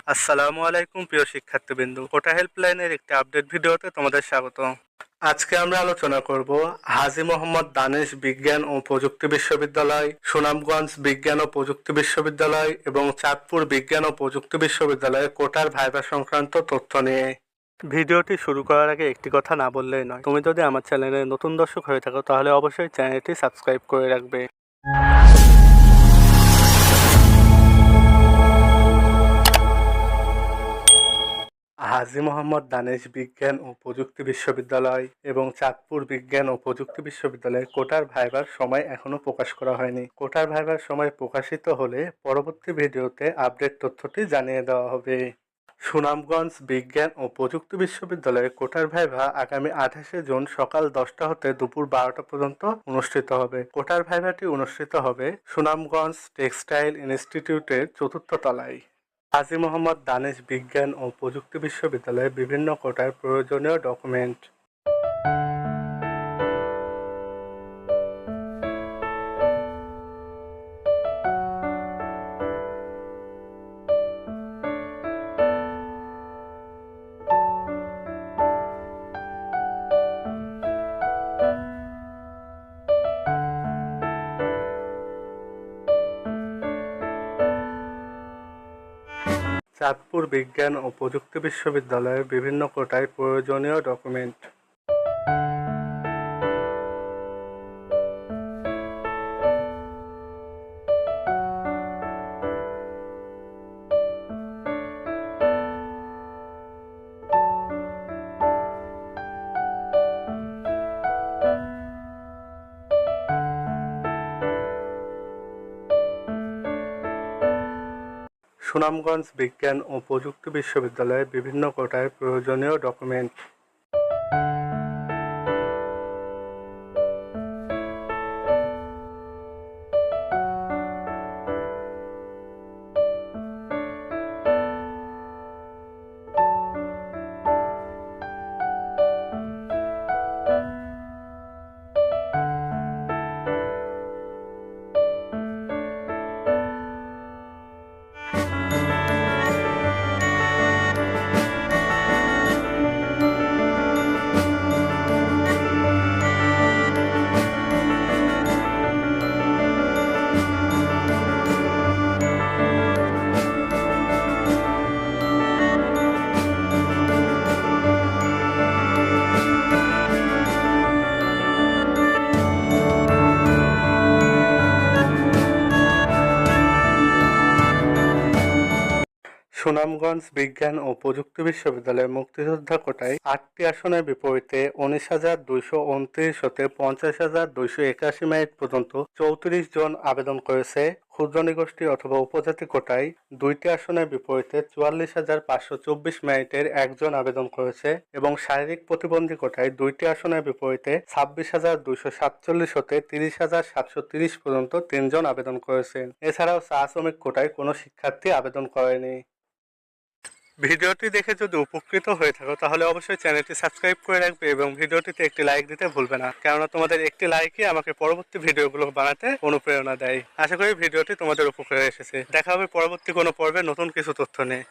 আসসালামু আলাইকুম প্রিয় শিক্ষার্থীবৃন্দ, কোটা হেল্পলাইনের একটি আপডেট ভিডিওতে তোমাদের স্বাগত। আজকে আমরা আলোচনা করব হাজী মোহাম্মদ দানেশ বিজ্ঞান ও প্রযুক্তি বিশ্ববিদ্যালয়, সুনামগঞ্জ বিজ্ঞান ও প্রযুক্তি বিশ্ববিদ্যালয় এবং চাঁদপুর বিজ্ঞান ও প্রযুক্তি বিশ্ববিদ্যালয়ে কোটার ভাইভা সংক্রান্ত তথ্য নিয়ে। ভিডিওটি শুরু করার আগে একটি কথা না বললেই নয়, তুমি যদি আমার চ্যানেলে নতুন দর্শক হয়ে থাকো তাহলে অবশ্যই চ্যানেলটি সাবস্ক্রাইব করে রাখবে। হাজী মোহাম্মদ দানেশ বিজ্ঞান ও প্রযুক্তি বিশ্ববিদ্যালয় এবং চাঁদপুর বিজ্ঞান ও প্রযুক্তি বিশ্ববিদ্যালয়ে কোটার ভাইভার সময় এখনো প্রকাশ করা হয়নি। কোটার ভাইভার সময় প্রকাশিত হলে পরবর্তী ভিডিওতে আপডেট তথ্যটি জানিয়ে দেওয়া হবে। সুনামগঞ্জ বিজ্ঞান ও প্রযুক্তি বিশ্ববিদ্যালয়ে কোটার ভাইভা আগামী 28শে জুন সকাল 10টা হতে দুপুর 12টা পর্যন্ত অনুষ্ঠিত হবে। কোটার ভাইভাটি অনুষ্ঠিত হবে সুনামগঞ্জ টেক্সটাইল ইনস্টিটিউটের 4র্থ তলায়। হাজী মোহাম্মদ দানেশ বিজ্ঞান ও প্রযুক্তি বিশ্ববিদ্যালয়ে বিভিন্ন কোটার প্রয়োজনীয় ডকুমেন্ট। চাঁদপুর বিজ্ঞান ও প্রযুক্তি বিশ্ববিদ্যালয়ের বিভিন্ন কোটায় প্রয়োজনীয় ডকুমেন্ট। সুনামগঞ্জ বিজ্ঞান ও প্রযুক্তি বিশ্ববিদ্যালয়ের বিভিন্ন কোটায় প্রয়োজনীয় ডকুমেন্ট। সুনামগঞ্জ বিজ্ঞান ও প্রযুক্তি বিশ্ববিদ্যালয়ের মুক্তিযোদ্ধা কোটায় 8টি আসনের বিপরীতে 19,229 হতে 50,281 মেরিট পর্যন্ত 34 জন আবেদন করেছে। ক্ষুদ্র নিগোষ্ঠী অথবা উপজাতি কোটায় 2টি আসনের বিপরীতে 44,524 মেরিটের 1 জন আবেদন করেছে এবং শারীরিক প্রতিবন্ধী কোটায় 2টি আসনের বিপরীতে 26,247 হতে 30,730 পর্যন্ত 3 জন আবেদন করেছেন। এছাড়াও চা শ্রমিক কোটায় কোনো শিক্ষার্থী আবেদন করেনি। ভিডিওটি দেখে যদি উপকৃত হয়ে থাকো তাহলে অবশ্যই চ্যানেলটি সাবস্ক্রাইব করে রাখবে এবং ভিডিওটিতে একটি লাইক দিতে ভুলবে না, কেননা তোমাদের একটি লাইকই আমাকে পরবর্তী ভিডিওগুলো বানাতে অনুপ্রেরণা দেয়। আশা করি ভিডিওটি তোমাদের উপকারে এসেছে। দেখা হবে পরবর্তী কোনো পর্বে নতুন কিছু তথ্য নিয়ে।